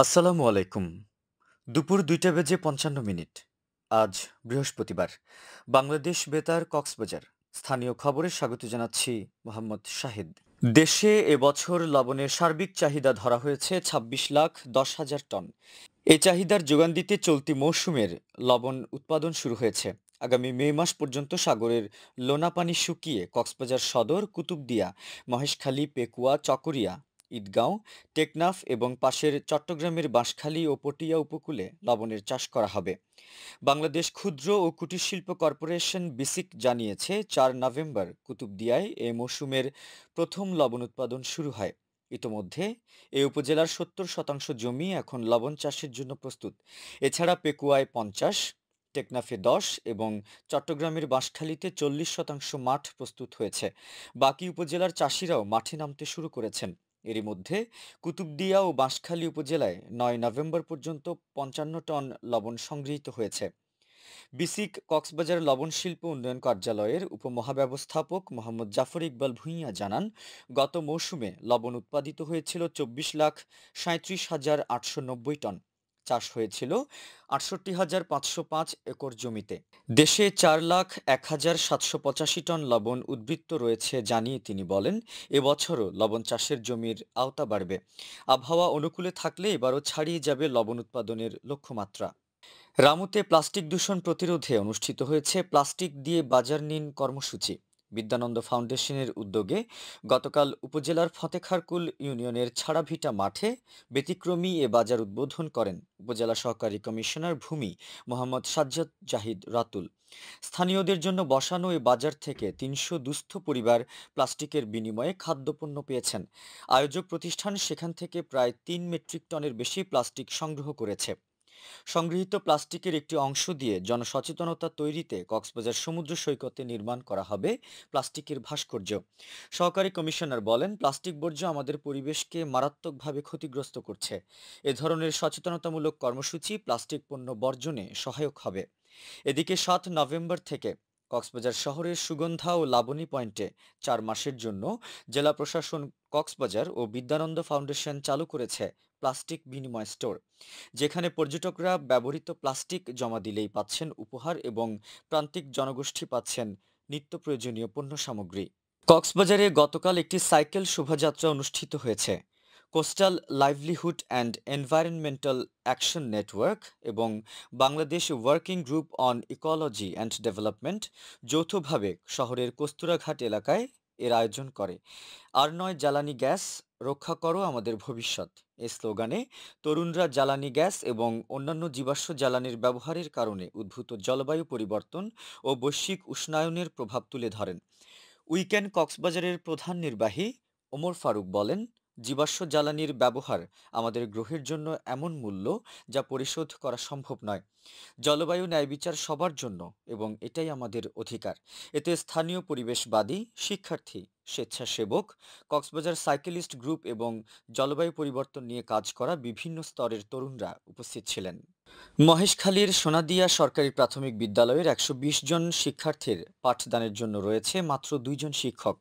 আসসালামু আলাইকুম। দুপুর ২টা বেজে ৫৫ মিনিট। আজ বৃহস্পতিবার। বাংলাদেশ বেতার কক্সবাজার। স্থানীয় খবরে স্বাগত জানাচ্ছি মোহাম্মদ শাহিদ। দেশে এবছর লবণের সার্বিক চাহিদা ধরা হয়েছে ২৬,১০,০০০ টন। এই চাহিদার যোগান দিতে চলতি মৌসুমের লবণ উৎপাদন শুরু হয়েছে। আগামী মে মাস পর্যন্ত সাগরের লোনা পানি শুকিয়ে কক্সবাজার সদর, কুতুবদিয়া, মহেশখালী, পেকুয়া, চকরিয়া, ঈদগাঁও, টেকনাফ এবং পাশের চট্টগ্রামের বাঁশখালী ও পটিয়া উপকূলে লবণের চাষ করা হবে। বাংলাদেশ ক্ষুদ্র ও কুটির শিল্প কর্পোরেশন বিসিক জানিয়েছে ৪ নভেম্বর কুতুবদিয়ায় এ মৌসুমের প্রথম লবণ উৎপাদন শুরু হয়। ইতোমধ্যে এই উপজেলার ৭০% জমি এখন লবণ চাষের জন্য প্রস্তুত। এছাড়া পেকুয়ায় ৫০, টেকনাফে ১০ এবং চট্টগ্রামের বাঁশখালীতে ৪০% মাঠ প্রস্তুত হয়েছে। বাকি উপজেলার চাষিরাও মাঠে নামতে শুরু করেছেন। এরই মধ্যে কুতুবদিয়া ও বাঁশখালী উপজেলায় ৯ নভেম্বর পর্যন্ত ৫৫ টন লবণ সংগৃহীত হয়েছে। বিসিক কক্সবাজার লবণ শিল্প উন্নয়ন কার্যালয়ের উপমহাব্যবস্থাপক মোহাম্মদ জাফর ইকবাল ভূঁইয়া জানান, গত মৌসুমে লবণ উৎপাদিত হয়েছিল ২৪,৩৭,৮৯০ টন। চাষ হয়েছিল ৬৮,৫০৫ একর জমিতে। দেশে ৪,০১,৭৮৫ টন লবণ উদ্বৃত্ত রয়েছে জানিয়ে তিনি বলেন, এবছরও লবণ চাষের জমির আওতা বাড়বে। আবহাওয়া অনুকূলে থাকলে এবারও ছাড়িয়ে যাবে লবণ উৎপাদনের লক্ষ্যমাত্রা। রামুতে প্লাস্টিক দূষণ প্রতিরোধে অনুষ্ঠিত হয়েছে প্লাস্টিক দিয়ে বাজার নিন কর্মসূচি। বিদ্যানন্দ ফাউন্ডেশনের উদ্যোগে গতকাল উপজেলার ফতেখারকুল ইউনিয়নের ছাড়াভিটা মাঠে ব্যতিক্রমী এ বাজার উদ্বোধন করেন উপজেলা সহকারী কমিশনার ভূমি মোহাম্মদ সাজ্জাদ জাহিদ রাতুল। স্থানীয়দের জন্য বসানো এ বাজার থেকে ৩০০ দুস্থ পরিবার প্লাস্টিকের বিনিময়ে খাদ্যপণ্য পেয়েছেন। আয়োজক প্রতিষ্ঠান সেখান থেকে প্রায় ৩ মেট্রিক টনের বেশি প্লাস্টিক সংগ্রহ করেছে। সংগৃহীত প্লাস্টিকের একটি অংশ দিয়ে জনসচেতনতা তৈরিতে কক্সবাজার সমুদ্র সৈকতে নির্মাণ করা হবে প্লাস্টিকের ভাস্কর্য। সহকারী কমিশনার বলেন, প্লাস্টিক বর্জ্য আমাদের পরিবেশকে মারাত্মকভাবে ক্ষতিগ্রস্ত করছে। এ ধরনের সচেতনতামূলক কর্মসূচি প্লাস্টিক পণ্য বর্জনে সহায়ক হবে। এদিকে ৭ নভেম্বর থেকে কক্সবাজার শহরের সুগন্ধা ও লাবণী পয়েন্টে ৪ মাসের জন্য জেলা প্রশাসন কক্সবাজার ও বিদ্যানন্দ ফাউন্ডেশন চালু করেছে প্লাস্টিক বিনিময় স্টোর, যেখানে পর্যটকরা ব্যবহৃত প্লাস্টিক জমা দিলেই পাচ্ছেন উপহার এবং প্রান্তিক জনগোষ্ঠী পাচ্ছেন নিত্য প্রয়োজনীয় পণ্য সামগ্রী। কক্সবাজারে গতকাল একটি সাইকেল শোভাযাত্রা অনুষ্ঠিত হয়েছে। Coastal livelihood and environmental action network এবং Bangladesh working group on ecology and development যৌথভাবে শহরের কস্তুরাঘাট এলাকায় এর আয়োজন করে। আর নয় জ্বালানি গ্যাস, রক্ষা করো আমাদের ভবিষ্যৎ এই স্লোগানে তরুণরা জ্বালানি গ্যাস এবং অন্যান্য জীবাশ্ম জ্বালানির ব্যবহারের কারণে উদ্ভূত জলবায়ু পরিবর্তন ও বৈশ্বিক উষ্ণায়নের প্রভাব তুলে ধরেন। উইকেন্ড কক্সবাজারের প্রধান নির্বাহী ওমর ফারুক বলেন, জীবাশ্ম জ্বালানির ব্যবহার আমাদের গ্রহের জন্য এমন মূল্য যা পরিশোধ করা সম্ভব নয়। জলবায়ু ন্যায়বিচার সবার জন্য এবং এটাই আমাদের অধিকার। এতে স্থানীয় পরিবেশবাদী, শিক্ষার্থী, স্বেচ্ছাসেবক, কক্সবাজার সাইকেলিস্ট গ্রুপ এবং জলবায়ু পরিবর্তন নিয়ে কাজ করা বিভিন্ন স্তরের তরুণরা উপস্থিত ছিলেন। মহেশখালীর সোনাদিয়া সরকারি প্রাথমিক বিদ্যালয়ের ১২০ জন শিক্ষার্থীর পাঠদানের জন্য রয়েছে মাত্র ২ জন শিক্ষক।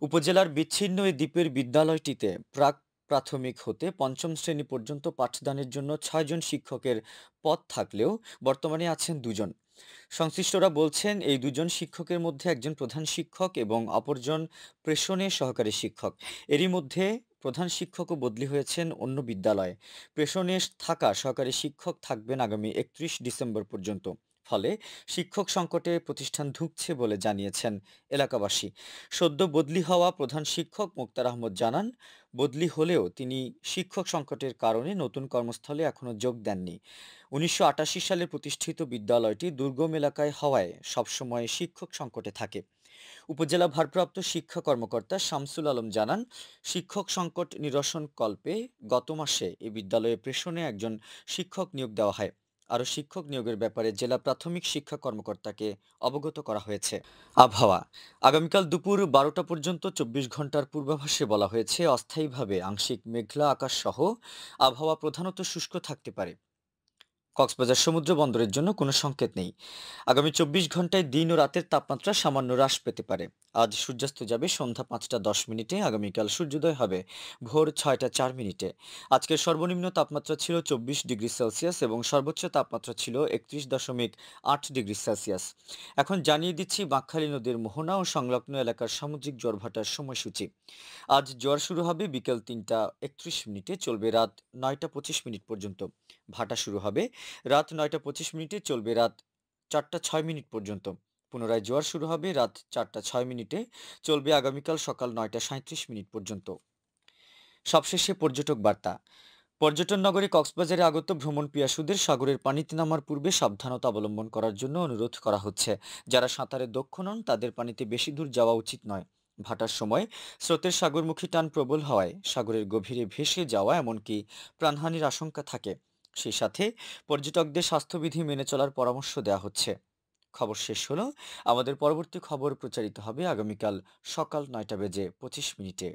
উপজেলার বিচ্ছিন্ন এই দ্বীপের বিদ্যালয়টিতে প্রাক প্রাথমিক হতে পঞ্চম শ্রেণী পর্যন্ত পাঠদানের জন্য ৬ জন শিক্ষকের পদ থাকলেও বর্তমানে আছেন ২ জন। সংশ্লিষ্টরা বলছেন, এই ২ জন শিক্ষকের মধ্যে একজন প্রধান শিক্ষক এবং অপরজন প্রেষণে সহকারী শিক্ষক। এরই মধ্যে প্রধান শিক্ষকও বদলি হয়েছেন অন্য বিদ্যালয়ে। প্রেষণে থাকা সহকারী শিক্ষক থাকবেন আগামী ৩১ ডিসেম্বর পর্যন্ত। ফলে শিক্ষক সংকটে প্রতিষ্ঠান ধুঁকছে বলে জানিয়েছেন এলাকাবাসী। সদ্য বদলি হওয়া প্রধান শিক্ষক মোক্তার আহমদ জানান, বদলি হলেও তিনি শিক্ষক সংকটের কারণে নতুন কর্মস্থলে এখনো যোগ দেননি। ১৯৮৮ সালে প্রতিষ্ঠিত বিদ্যালয়টি দুর্গম এলাকায় হওয়ায় সবসময় শিক্ষক সংকটে থাকে। উপজেলা ভারপ্রাপ্ত শিক্ষা কর্মকর্তা শামসুল আলম জানান, শিক্ষক সংকট নিরসন কল্পে গত মাসে এই বিদ্যালয়ে প্রেষণে একজন শিক্ষক নিয়োগ দেওয়া হয়। আরও শিক্ষক নিয়োগের ব্যাপারে জেলা প্রাথমিক শিক্ষা কর্মকর্তাকে অবগত করা হয়েছে। আবহাওয়া, আগামীকাল দুপুর ১২টা পর্যন্ত ২৪ ঘন্টার পূর্বাভাসে বলা হয়েছে, অস্থায়ীভাবে আংশিক মেঘলা আকাশ সহ আবহাওয়া প্রধানত শুষ্ক থাকতে পারে। কক্সবাজার সমুদ্র বন্দরের জন্য কোনো সংকেত নেই। আগামী ২৪ ঘন্টায় দিন ও রাতের তাপমাত্রা সামান্য হ্রাস পেতে পারে। আজ সূর্যাস্ত যাবে সন্ধ্যা ৫টা ১০ মিনিটে, আগামীকাল সূর্যোদয় হবে ভোর ৬টা ৪ মিনিটে। আজকের সর্বনিম্ন তাপমাত্রা ছিল ২৪ ডিগ্রি সেলসিয়াস এবং সর্বোচ্চ তাপমাত্রা ছিল ৩১.৮ ডিগ্রি সেলসিয়াস। এখন জানিয়ে দিচ্ছি বাঁকখালী নদীর মোহনা ও সংলগ্ন এলাকার সামুদ্রিক জোয়ার-ভাটার সময়সূচি। আজ জোয়ার শুরু হবে বিকেল ৩টা ৩১ মিনিটে, চলবে রাত ৯টা ২৫ মিনিট পর্যন্ত। ভাটা শুরু হবে রাত ৯টা ২৫ মিনিটে, চলবে রাত ৪টা ৬ মিনিট পর্যন্ত। পুনরায় জোয়ার শুরু হবে রাত ৪টা ৬ মিনিটে, চলবে আগামীকাল সকাল ৯টা ৩৭ মিনিট পর্যন্ত। সবশেষে পর্যটক বার্তা। পর্যটন নগরী কক্সবাজারে আগত ভ্রমণ পিয়াসুদের সাগরের পানিতে নামার পূর্বে সাবধানতা অবলম্বন করার জন্য অনুরোধ করা হচ্ছে। যারা সাঁতারে দক্ষ নন তাদের পানিতে বেশি দূর যাওয়া উচিত নয়। ভাটার সময় স্রোতের সাগরমুখী টান প্রবল হওয়ায় সাগরের গভীরে ভেসে যাওয়া এমনকি প্রাণহানির আশঙ্কা থাকে। সেই সাথে পর্যটকদের স্বাস্থ্যবিধি মেনে চলার পরামর্শ দেওয়া হচ্ছে। খবর শেষ হলো। আমাদের পরবর্তী খবর প্রচারিত হবে আগামীকাল সকাল ৯টা বেজে ২৫ মিনিটে।